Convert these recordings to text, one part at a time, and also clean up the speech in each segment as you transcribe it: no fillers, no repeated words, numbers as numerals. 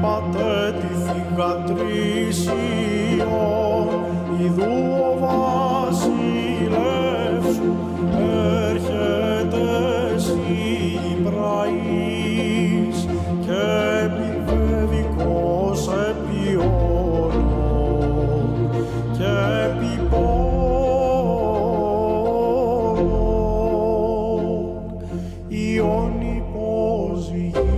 είπατε τη θυγατρήσιον, ιδού ο βασιλεύς σου έρχεται Ιμπραής και επιβεβικός επί όλων και επί πόλων ιών υποζυγίου.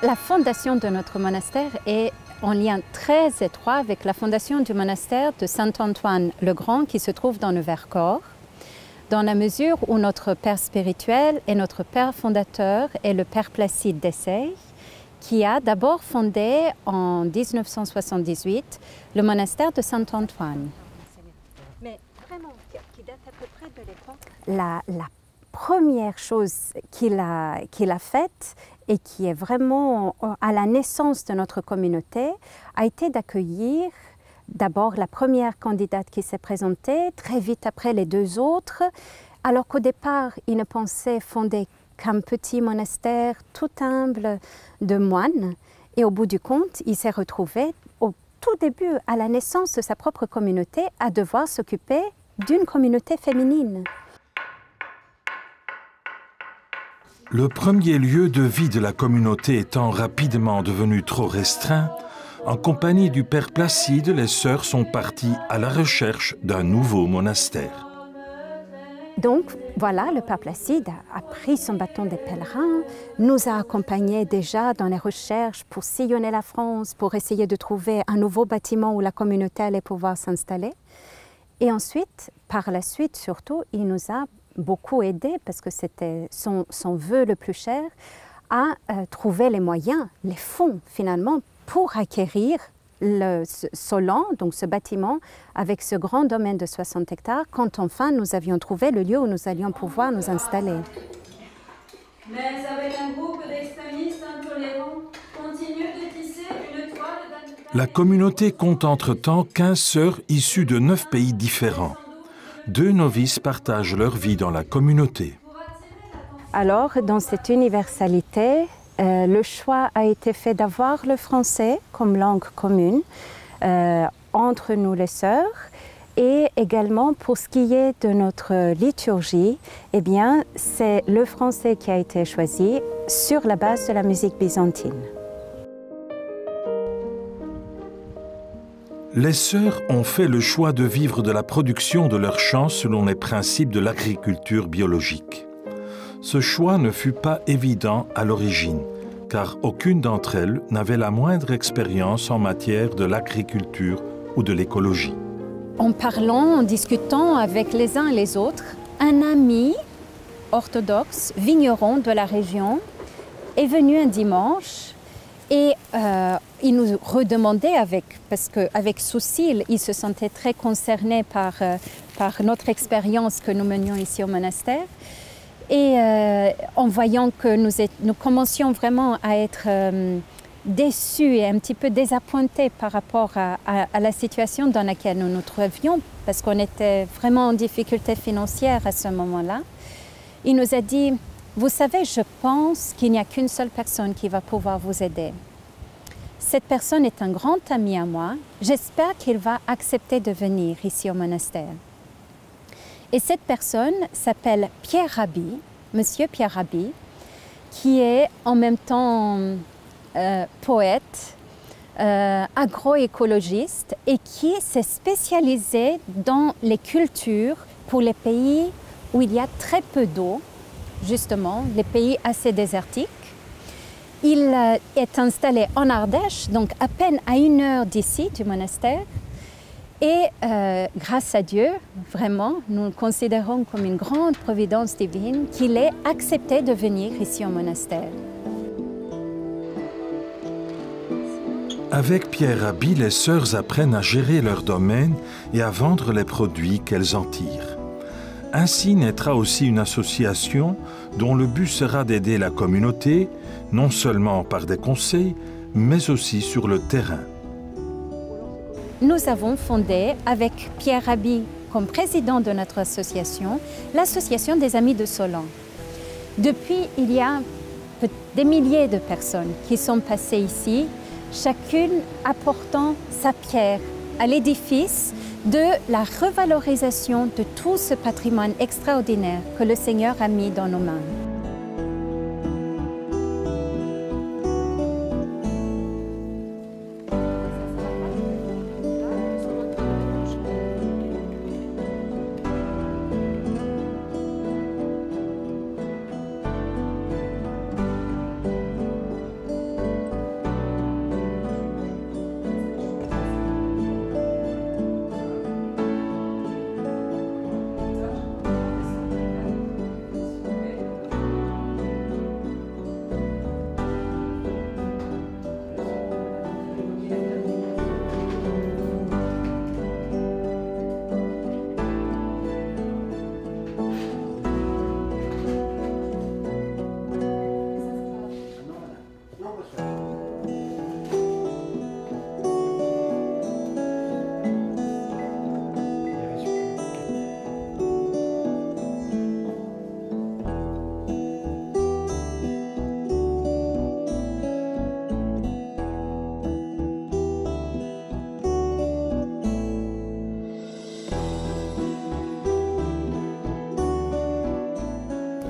La fondation de notre monastère est en lien très étroit avec la fondation du monastère de Saint-Antoine-le-Grand qui se trouve dans le Vercors, dans la mesure où notre père spirituel et notre père fondateur est le père Placide d'Essey, qui a d'abord fondé en 1978 le monastère de Saint-Antoine. Mais vraiment, qui date à peu près de l'époque. La première chose qu'il a faite et qui est vraiment à la naissance de notre communauté, a été d'accueillir d'abord la première candidate qui s'est présentée, très vite après les deux autres, alors qu'au départ, il ne pensait fonder qu'un petit monastère tout humble de moines. Et au bout du compte, il s'est retrouvé au tout début, à la naissance de sa propre communauté, à devoir s'occuper d'une communauté féminine. Le premier lieu de vie de la communauté étant rapidement devenu trop restreint, en compagnie du père Placide, les sœurs sont parties à la recherche d'un nouveau monastère. Donc voilà, le père Placide a pris son bâton des pèlerins, nous a accompagnés déjà dans les recherches pour sillonner la France, pour essayer de trouver un nouveau bâtiment où la communauté allait pouvoir s'installer. Et ensuite, par la suite surtout, il nous a beaucoup aidé, parce que c'était son vœu le plus cher, à trouver les moyens, les fonds finalement, pour acquérir ce land, donc ce bâtiment, avec ce grand domaine de 60 hectares, quand enfin nous avions trouvé le lieu où nous allions pouvoir nous installer. Mais avec un groupe d'extrémistes intolérants, continue de tisser une toile d'un... La communauté compte entre-temps 15 sœurs issues de 9 pays différents. 2 novices partagent leur vie dans la communauté. Alors, dans cette universalité, le choix a été fait d'avoir le français comme langue commune entre nous les sœurs, et également pour ce qui est de notre liturgie, eh bien, c'est le français qui a été choisi sur la base de la musique byzantine. Les sœurs ont fait le choix de vivre de la production de leurs chants selon les principes de l'agriculture biologique. Ce choix ne fut pas évident à l'origine, car aucune d'entre elles n'avait la moindre expérience en matière de l'agriculture ou de l'écologie. En parlant, en discutant avec les uns et les autres, un ami orthodoxe, vigneron de la région, est venu un dimanche et il nous redemandait, parce qu'avec souci, il se sentait très concerné par notre expérience que nous menions ici au monastère. Et en voyant que nous commencions vraiment à être déçus et un petit peu désappointés par rapport à la situation dans laquelle nous nous trouvions, parce qu'on était vraiment en difficulté financière à ce moment-là, il nous a dit: vous savez, je pense qu'il n'y a qu'une seule personne qui va pouvoir vous aider. Cette personne est un grand ami à moi. J'espère qu'il va accepter de venir ici au monastère. Et cette personne s'appelle Pierre Rabhi, Monsieur Pierre Rabhi, qui est en même temps poète, agroécologiste et qui s'est spécialisé dans les cultures pour les pays où il y a très peu d'eau, justement, les pays assez désertiques. Il est installé en Ardèche, donc à peine à 1 heure d'ici, du monastère. Et grâce à Dieu, vraiment, nous le considérons comme une grande providence divine qu'il ait accepté de venir ici au monastère. Avec Pierre Rabhi, les sœurs apprennent à gérer leur domaine et à vendre les produits qu'elles en tirent. Ainsi naîtra aussi une association dont le but sera d'aider la communauté, non seulement par des conseils, mais aussi sur le terrain. Nous avons fondé, avec Pierre Rabhi comme président de notre association, l'association des Amis de Solan. Depuis, il y a des milliers de personnes qui sont passées ici, chacune apportant sa pierre à l'édifice de la revalorisation de tout ce patrimoine extraordinaire que le Seigneur a mis dans nos mains.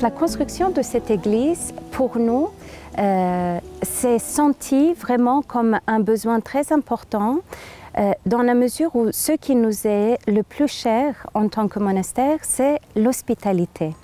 La construction de cette église, pour nous, s'est sentie vraiment comme un besoin très important dans la mesure où ce qui nous est le plus cher en tant que monastère, c'est l'hospitalité.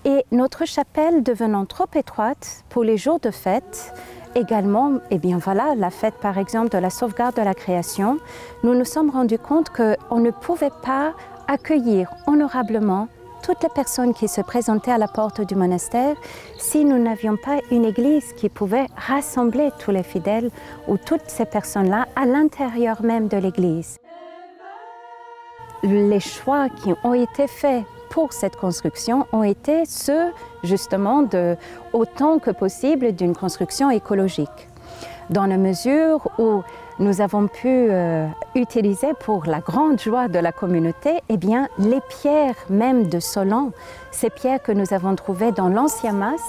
Et notre chapelle devenant trop étroite pour les jours de fête, également, eh bien voilà, la fête par exemple de la sauvegarde de la création, nous nous sommes rendus compte qu'on ne pouvait pas accueillir honorablement toutes les personnes qui se présentaient à la porte du monastère si nous n'avions pas une église qui pouvait rassembler tous les fidèles ou toutes ces personnes-là à l'intérieur même de l'église. Les choix qui ont été faits pour cette construction ont été ceux justement autant que possible d'une construction écologique. Dans la mesure où nous avons pu utiliser pour la grande joie de la communauté, eh bien, les pierres même de Solan, ces pierres que nous avons trouvées dans l'ancien mas.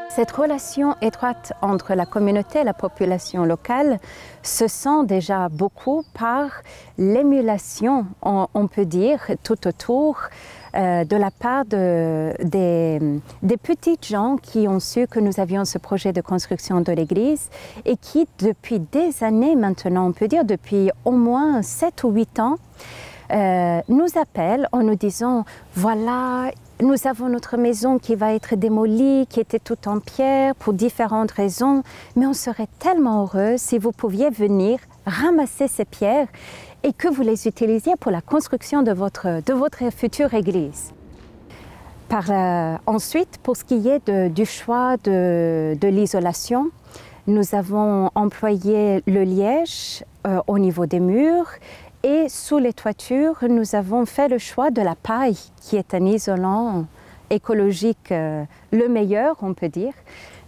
Cette relation étroite entre la communauté et la population locale se sent déjà beaucoup par l'émulation, on peut dire, tout autour de la part des petites gens qui ont su que nous avions ce projet de construction de l'église et qui, depuis des années maintenant, on peut dire depuis au moins 7 ou 8 ans, nous appellent en nous disant « Voilà, nous avons notre maison qui va être démolie, qui était toute en pierre pour différentes raisons, mais on serait tellement heureux si vous pouviez venir ramasser ces pierres et que vous les utilisiez pour la construction de votre future église. » Ensuite, pour ce qui est du choix de l'isolation, nous avons employé le liège au niveau des murs et sous les toitures, nous avons fait le choix de la paille, qui est un isolant écologique le meilleur, on peut dire.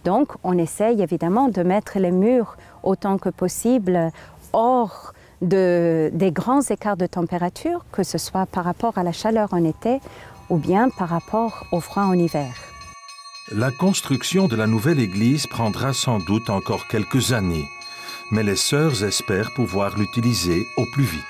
Donc, on essaye évidemment de mettre les murs autant que possible hors des grands écarts de température, que ce soit par rapport à la chaleur en été ou bien par rapport au froid en hiver. La construction de la nouvelle église prendra sans doute encore quelques années, mais les sœurs espèrent pouvoir l'utiliser au plus vite.